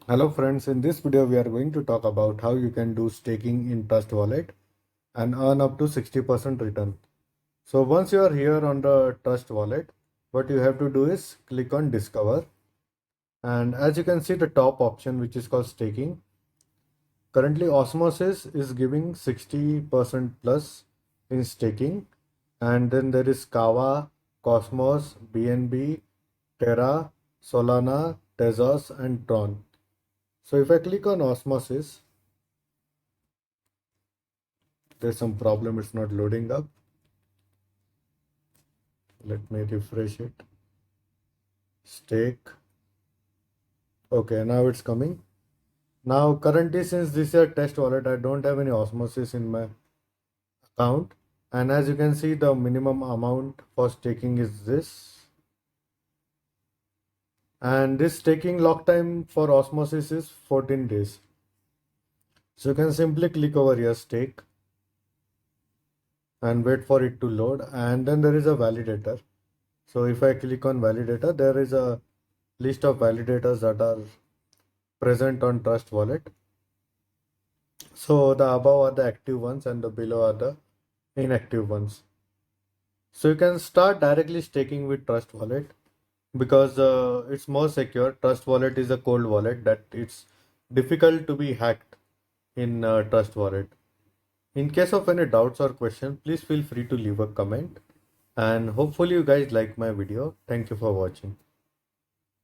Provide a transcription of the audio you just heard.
Hello friends, in this video we are going to talk about how you can do staking in Trust Wallet and earn up to 60% return. So once you are here on the Trust Wallet, what you have to do is click on Discover, and as you can see the top option which is called staking. Currently Osmosis is giving 60% plus in staking, and then there is Kava, Cosmos, BNB, Terra, Solana, Tezos and Tron. So if I click on Osmosis, there's some problem, it's not loading up. Let me refresh it. Stake. Okay, now it's coming. Now currently, since this is a test wallet, I don't have any Osmosis in my account, and as you can see the minimum amount for staking is this, and this staking lock time for Osmosis is 14 days. So you can simply click over here stake and wait for it to load, and then there is a validator. So if I click on validator, there is a list of validators that are present on Trust Wallet. So the above are the active ones and the below are the inactive ones. So you can start directly staking with Trust Wallet because it's more secure. Trust Wallet is a cold wallet that it's difficult to be hacked in Trust Wallet. In case of any doubts or questions, please feel free to leave a comment, and hopefully you guys like my video. Thank you for watching.